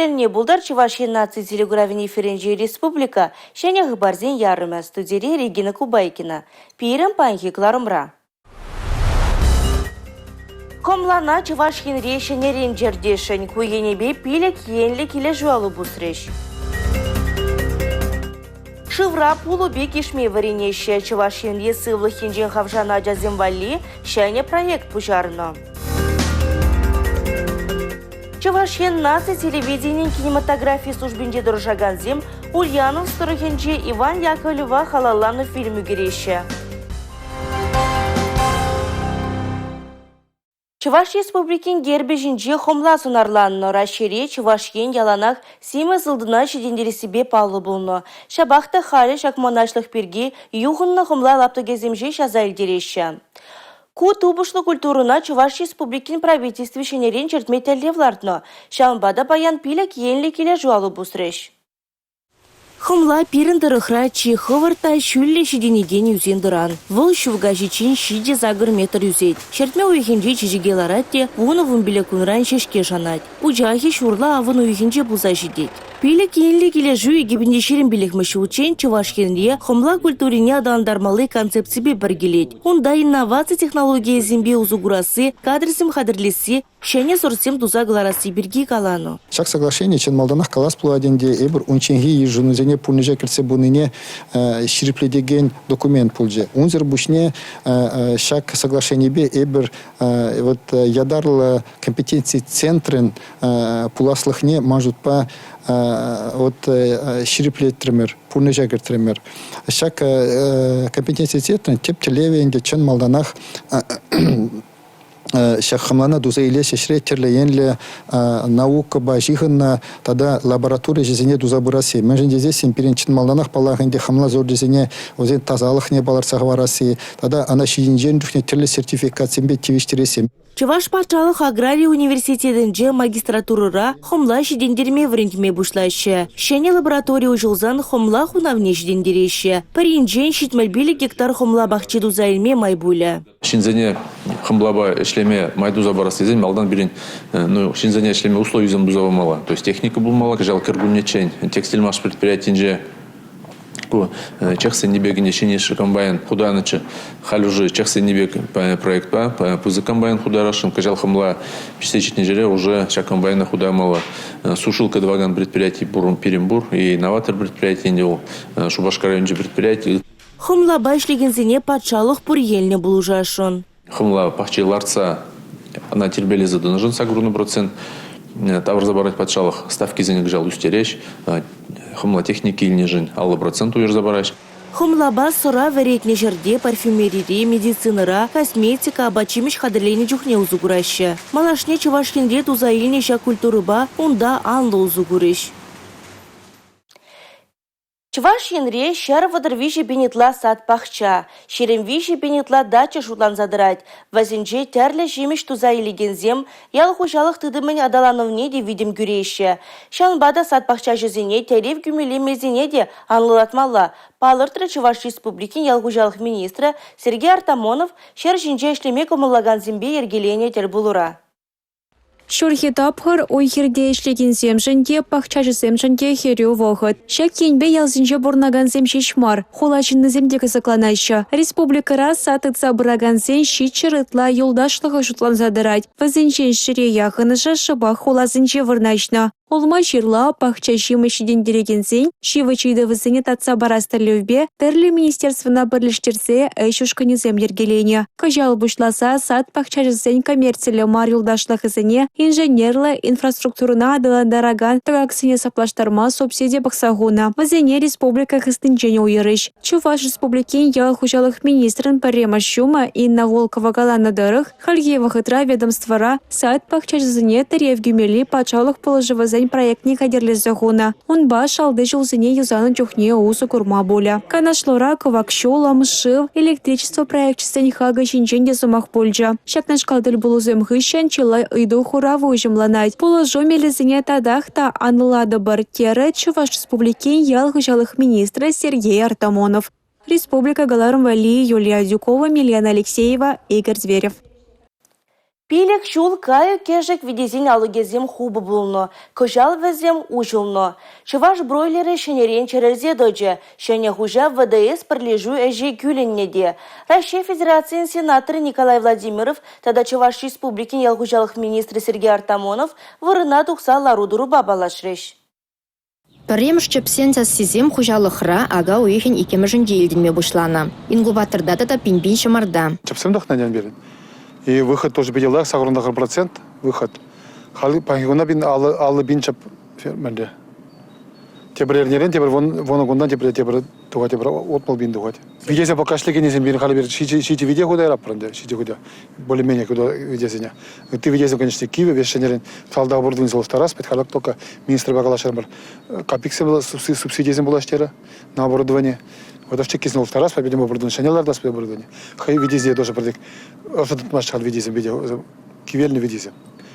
Шелне булдар Чувашия наций телеграфини Ференжи Республика, шенях барзин ярыма, студери Регина Кубайкина. Пирым панхи кларымра. Комлана Чувашин решение рейнджердешень, куенебе пилек енли киле жуалу бусреш. Шывра пулу бек ишме варенеще Чувашин есывлы хинжен хавжана джазимвали, шене проект пужарно. Чувашин наций телевидения кинематографии службинде дорожаганзим Ульянов Старохенджи Иван Яковлева халалану фильму гереща. Чуваш республикин гербежинже хомла сунарланно, расшире Чувашин яланах симе зылдына шедендері себе паллы болно. Шабахта хали шакмонашлых перги юхынна хомла лапты кеземже шазайль дереші. Ку тубушлы культурына Чуваш республикин правительстве шенерен чертметеллевлардно. Шамбада баян пилек енли келе жуалу бусреш. Хомла пирендырыхра Чеховарта шүлле шиденеген юзен дыран. Вол шувга жичин шиде загыр метр юзет. Шертме уйхенже чижиге ларатте, вуновын биле кунран шешке жанат. Ужахи шурла авын уйхенже буза жидет. Пилек енли келе жуй гибінде шерін білікміші учен Чувашкенде хомла культурине адандармалы концепциясыбе біргелет. Онда инновация технология зимбе узугурасы, кадрсым хадырлесі, шене сорсем тузагларасы бірге калану. Шак соглашение чен малданах калас пуладенде эбір унченги ежунузене пульнеже кірсе буныне ширипледеген документ пулже. Унзер бушне шак соглашение бе эбір ядарлы компетенции центрын пуласлыхне мажутпа шириплеттірмер, пульнежегертірмер. Шак компетенции центрын тептелевенде чен малданах шахамлана дуза иле шешре терлеенле наука бажихынна тада лаборатория жезене дуза бурасы. Мен здесь империнчин малданах палахынде хамла зор жезене озен тазалық не балар сағварасы. Тада ана шидинжен духне терле сертификациямбе тивиштересе. Чуваш патшалық агрария университетінде магистратурыра хомла шидендерме врентме бушлайшы. Шене лаборатория ұжылзан хомла хунавне шидендереші. Паринжен шитмельбелі гектар хомла бақчы дузайлме майбуля. Шинзене хомлаба эшлеме майдуза барасы малдан бірін шинзене эшлеме условий зам дузавамала. То есть техника булмала, жал кыргуннечен, текстиль маш предприятиенже чехсе небегіне шенеші комбайн худанычы хал уже чехсе небег проект па пузы комбайн хударашым кажал хамла писечетне жере уже чак комбайна худамала сушилка дваган предприятий бурун Перембур и новатор предприятий не Шубашкар районжи предприятий. Хомла башлигензене патшалық пурьельне булужашон. Хомла пахчей ларца она тербели задонажен сагруну процент. Тавр забарать патшалық ставки зенек жал устереш, хомла техники ильнежин, аллы процент уер забарать. Хомла бас сора веретне жерде, парфюмерии, медицинера, косметика, бачимиш хадырлене жухне узугураща. Малашне Чувашкенде туза ильнеша культурыба, онда анлы узугурыш. Чуваш енре шарвадыр виши бенетла сад пахча, шерем виши бенетла дача шутлан задырать, вазинже тәрлі жемеш туза илегензем, ял хужалық тыдымын адалановне де видим гюрейші. Шанбада сад пахча жезене тәрев гүмеле мезене де анлылатмалла. Палыртыры Чуваш республикин ял хужалық министрі Сергей Артамонов шер жинже ішлеме комыллаган зембе ергелене тер булура. Шурхи тапхыр ойхерде ишлеген земжінде пахчажы земжінде херю вохыт. Шак енбе ялзинже бурнаган земши шмар. Хулачынны земдегі закланайшы. Республикара сатыца бұраган зем шичырытла юлдашлығы жұтлан задырать. Вазинжен шире яхыныжы шыба хулазинже вырнайшна. Олма жирла пахча жимы шидендереген зен, шивы чайды вызыне татса барастырлевбе, терлі министерствына бірліштерзе әйшушкыны землергелене. Кажал бұшласа сад пахча жызен коммерциялы мар юлдашлық ізіне, инженерлі инфраструктурына адыландараган тагаксыне саплаштарма субсидия бақсағуна. Вызыне республика хыстынжене уйырыш. Чуваш республикин ял хужалық министрін парема шума Инна Волкова галанадырых, Хальева хытра ведомствора сад пахча жызыне тарев гюмели пачалық положывы проектник хадерлезе хуна. Он баш алды жылзыне юзаны чухне усу курма боля. Канашлора ковакшу ламышив электричество проектчестен хага шинченде сумах польджа. Шакнаш калдыр булузем хыщан чилай ыйду хураву ужимланать. Положу мелезыне тадахта анлада баркера Чуваш республикин ял хужалых министра Сергей Артамонов. Республика Галарм Вали, Юлия Дюкова, Милена Алексеева, Игорь Зверев. Пилек шул каю кежек видезин алыгезем хубы булно, кожал везем ужылно. Чываш бройлеры шенерен черерзе дойче, шене хужа ВДС прилежу эже күленнеде. Россия Федерациян сенаторы Николай Владимиров, тада Чуваш Республикин ялхужалых министры Сергей Артамонов вырына тухса ларудуру бабалашреш. Премш чепсен сезем хужалыхра ага уехен икемежен дейлденме бушлана. Ингубаторда да пинбин шамарда. Чепсем дохнадян берен. И выход тоже беделах, сагрundагы процент выход. Хали пангуна бин алы бин чеп ферменде. Тебрернерен тебр воногундан тебр туга тебр отмал бин дугат. Видео пока шли генезем бин хали бер шити видео куда рапренде, шити куда. Более-менее куда видео. Ты видео, конечно, Киеве вешенерен фалда оборудование золотарас, петхалак только министр Багалашермар. Капиксе была субсидия была штера на оборудование. Вот в чеке снова второй раз победим оборудование, шанелар даст оборудование. Хай видите тоже продик. Этот матч хал видите видео, кивельный видите.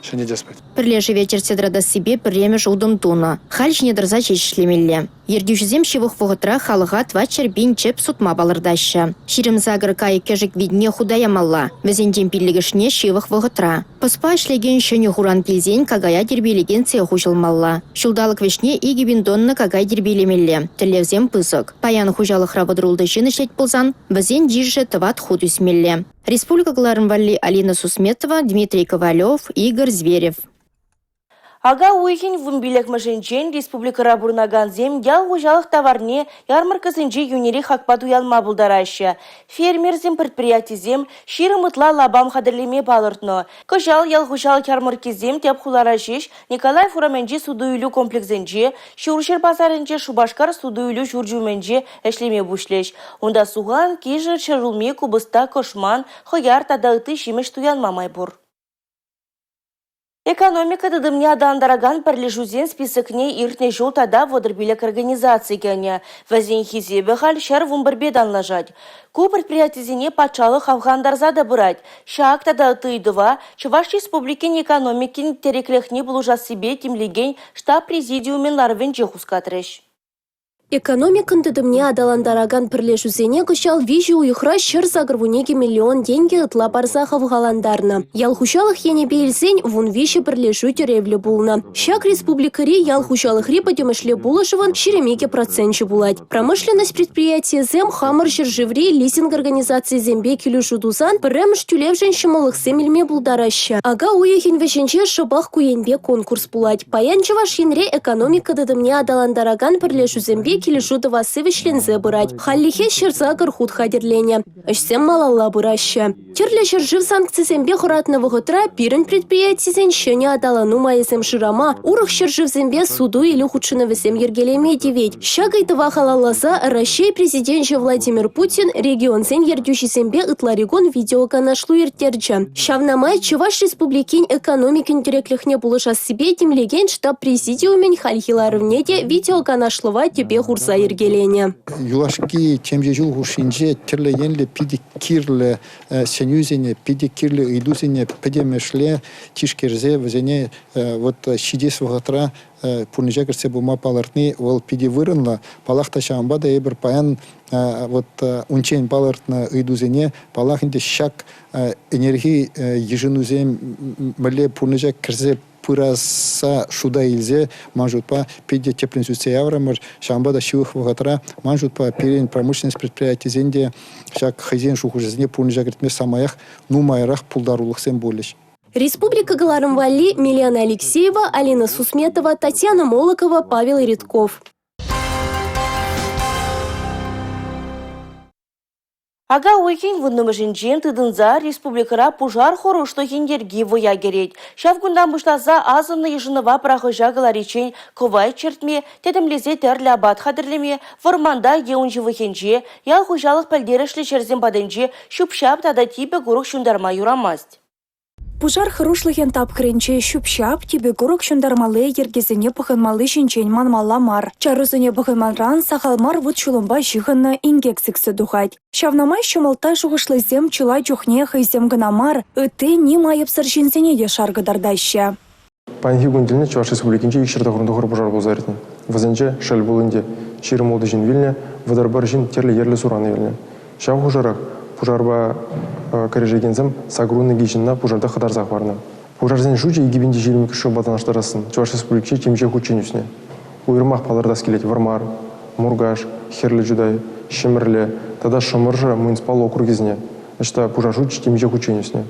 Шане деспать. Прилежи вечер седрада себе премеш удом туна. Хальш не дрза чешлемелле. Ергюшзем шивых воготра халыга твачер бин чеп сутма балырдаща. Ширим загыр кайы кежик видне худая малла. Везендем пиллигешне шивых воготра. Поспа шлеген шене хуран килзен кагая дербелеген цеху малла. Шулдалык вешне иги биндонны кагай дербелемелле. Телевзем пысык. Паян хужалых рабыдрулды жынышлет пылзан, везен дижже тват худусмелле. Республика Глармвалли Алина Сусметова, Дмитрий Ковалев, Игорь Зверев. Ага уйхин вумбилек машинчен республика рабурнаган зем ял хужалых товарне ярмаркасынче юнери хакпату ялма булдараща. Фермер зем предприятий зем ширымытла лабам хадырлеме балыртно. Кожал ял хужалых ярмарки зем теп хуларашиш Николай Фураменче судуюлю комплексенче, Шуршер базарынче Шубашкар судуюлю журжуменче эшлеме бушлеш. Онда суган кижер чарулме кубыста кошман хояр тадагыты шимеш туянма майбур. Экономика дыдымне адандараган парлежузен списокне иртне жол тада водырбилек организации гене. Вазен хизебе хал шар вумбарбедан лажать. Ку предприятизине пачалых афгандарза да брать. Шак тада тыйдыва, Чуваш республикин экономикин тереклехне булужа себе тимлеген штаб президиумен ларвен жехускатреш. Экономикын дыдымне адаландараган пірлешузене кышал вижу уйхра шыр загырвунеге миллион деньги ытла барзахов галандарны. Ялхушалых енебе илсен вун виші пірлешу тюревлі булна. Шак республикари ялхушалых рипадемышле булышыван шеремеге процентче булать. Промышленность предприятия зем хамыр жыржеври лизинг организации зембе килюшу дузан пірремш тюлевжен шымылых семельме булдараща. Ага уехин вешенче шыбах куенбе конкурс булать. Паянчываш енре экономика дыдымне адаландараган пірлешу зембе килешуды васывышлензе бырать. Халлихе шырзагыр худ хадерлене. Ашсем малалла быраща. Терле шыржив санкцизембе хуратного гутра пирен предприятизен шене адалану майызем шырама. Урых шырживзембе суду или худшиновесем ергелеме девет. Шагайтыва халалласа Россия президент Владимир Путин регионсен ердюшизембе ытларигон видеоканашлу ертерча. Шавнамай Чуваш республикин экономикин тереклихне булыша себе темлеген штаб президиумен хальхиларывнеде видеоканашлова тебе хурса ергелене. Юлашки темже жул хушинже терлегенле пидикирле сенюзене пидикирле идузене педемешле тишкерзе везене вот шидес вагатра пунежекерсе бума палартны вол пиди вырынла палахта шамбада ебер паян вот унчен палартна идузене палахинде шак энергии еженузем мле пунежек керзе пыраса шуда илзе манжутпа пиде теплинсуце яврамыр шамбада шивых вагатра манжутпа перен промышленность предприятий зенде шак хозяин шухужезне пунежекертме самаях нумайрах пулдарулых сем болеш. Республика Галармвалли, Милена Алексеева, Алина Сусметова, Татьяна Молокова, Павел Редков. Ага уйхин вуннымышинчен тыдынза республикара пужар хорушлы хиндерги воя керет. Шавгундан бушлаза азынны ежынова прахыжа галаричен ковай чертме, тедемлезе терлі абат хадырлеме, варманда еунжы вахенче, ял хужалық пәлдерішлі черзен баденче, шупшап тада типе гурық шундарма юрамаст. Пужар хырушлыхен тапкыренче шупшап, тебе гурок шундармалы ергезіне пахынмалы шинчен манмалла мар. Чарузыне пахынманран сахалмар вуд чулымба жихынны ингексіксі духать. Шавнамай шумалта жуғышлы зем чула чухне хайзем гынамар, ыты не майыпсыр жинзене де шаргыдардаща. Панхи гундельне Чуваш республикинче ишерді ғырындығыр пужар болзарытын. Вазенче шәл болынде ширым олды жин вилне, вадарбар жин терлі ерлі сураны вилне. Шав хужарак пужарба коррежегензем сагруны гижинна пужарда хадарзах барны. Пужарзен жучи игибинди жирми кишо батанаштарасын. Чуваш республикче темже хученюсне. Уйрмах палардас келет Вармар, Мургаш, Херле Жудай, Шемерле, тогда Шамыржа муниципал округизне. Значит, пужаржучи темже хученюсне.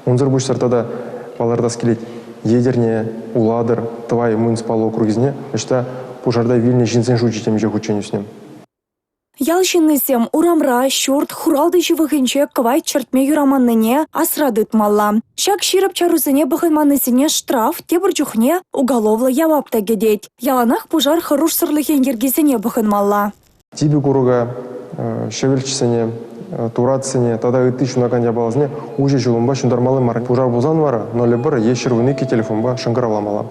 Унзыр буштар тогда палардас келет Едерне, Уладыр, Твай муниципал округизне. Значит, пужарда вильне жинсен жучи темже хученюсне. Ялшиннысем урамра, шорт, хуралды живыхынче квай чертме юраманныне асрадыт малла. Шак ширап чарусыне бахынманысыне штраф, тебір жүхне уголовлы явапта гедеть. Яланах пужар харуш сырлыхен ергесіне бахынмалла. Тиби куруга, шевельчисене, турацыне, тогда и тысячу на канде балазне, уже жылымба шундармалы мар. Пужар бузан вара, но лебір ешервыныки телефонба шангаравламала.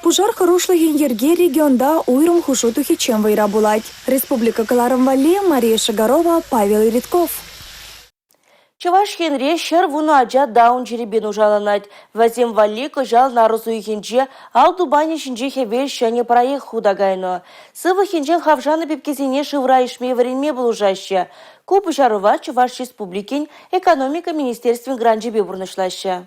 Пужар харушлыхен ерге регионда уйрым хушутухи чем вайра булать. Республика Каларым-Валли, Мария Шагарова, Павел Иритков. Чуваш хенре шер вуну аджа даун жеребен ужаланать. Вазим Валли кожал нарузу хенже, ал дубани шинже хевел шане проект худагайно. Сывы хенжен хавжаны пепкезине шивра ишме варенме был ужаще. Купы жарува Чуваш республикин экономика министерствен гранжебе бурнышлаще.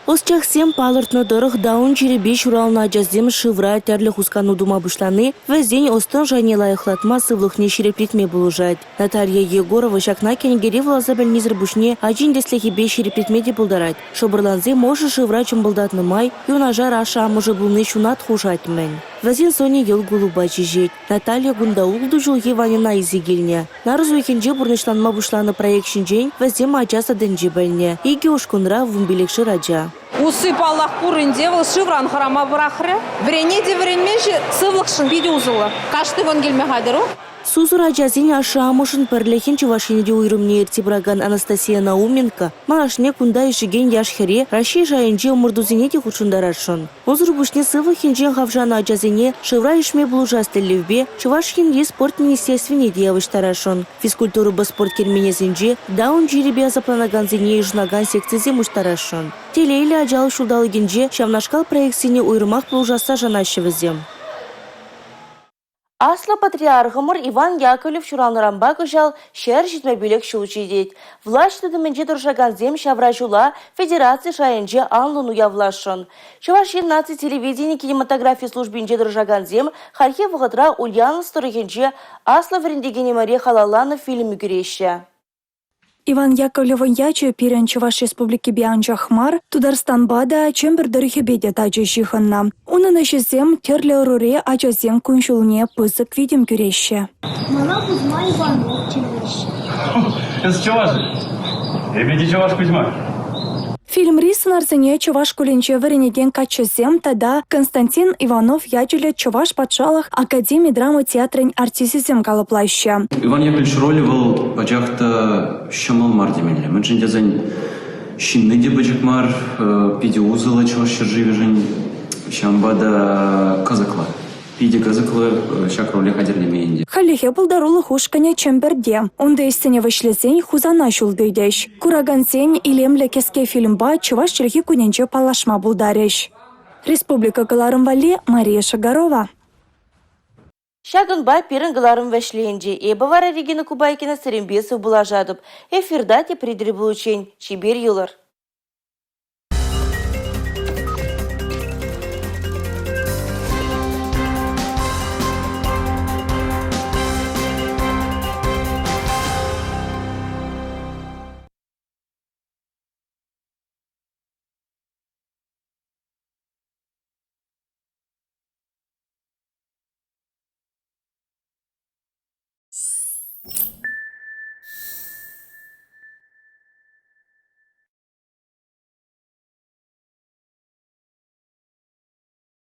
Осчах сем палыртны дырых даун жеребе шурална аджаздем шивра тәрлі хускану дума бушланы, вәзден остын және лайықлатма сывлықне шереплетме булужать. Наталья Егорова шакна кенгере влаза бәлмезір бушне аджин деслехебе шереплетме де булдарать. Шобырланзе може шивра чымбылдатны май, юнажар аша може булны шунат хужать мэн. Вәзен соне ел голуба чижет. Наталья Гундаулду жылге ванина изегелне. Нарызу екенже бурнышланма бушланы проект шинжен вәздем аджаса дэнже бәлне. Иге ушкунра вумбелекші раджа. Усып Аллах курынде был шивран харама брахре. Врене де вренмеши сывлықшын биде узылы. Кашты вон келме хадыру? Сузур аджазин ашамышын перлехин Чувашинеде уйрымне иртибраган Анастасия Науменко, марашне кунда ишиген яшхере Раши жайынже умырдузине те хучундарашын. Озыр бушне сывы хинжен хавжана аджазине шивра ишме булужас телевбе Чувашинде спорт министерствене де явыштарашын. Физкультуры ба спорт керменезинже даун жеребе запланаган зине ижнаган секцизе муштарашын. Телейлі аджалы шулдалыгенже шавнашкал проектсине уйрымақ булужаса жанашевізем. Асла патриархымыр Иван Яковлев шуранырамба кыжал шер житмебелек шулчидет. Влашты дымынже дұршаган зем шавра жула федерация шайынже анлыну явлашын. Чувашин наци телевидение кинематографии службинже дұршаган зем хархе вғытра Ульяна сторыхенже Асла врендегене Мария Халалана фильмі күреші. Иван Яковлевын ячы пирен Чуваш республики Бианчахмар, Тударстан бада чембер дырхебеде тачы жихынна. Унын ашызем терлі руре ачазем күншулне пысык видим күреші. Мана Кузьма Иванов чемберші. Это Чуваш? Эбеди Чуваш Кузьма. Фильм рисынарзыне Чуваш кулинче варенеген качызем тада Константин Иванов ячыле Чуваш патшалық Академия драмы театрын артисизем калыплайшы. Иван Яковлевич роли был бачахта щамал мардемеле. Мы джиндязань щинны де бачакмар, пиде узыла Чуваш живежень, щамбада казакла. Пиде казаклы шак роли хадерлемейнде. Халихе булдарулы хушкане чемберде. Онда истене вышлезень хузана шулдыйдеш. Курагансень илемле кеске фильмба Чуваш чилхи куненче палашма булдареш. Республика Каларым-Валли, Мария Шагарова. Шагынба пирен галарым вәшлейінже. Эбі вара Регина Кубайкина сірімбесі бұла жадып. Эфирда те придірі бұлучен. Чибер юлар.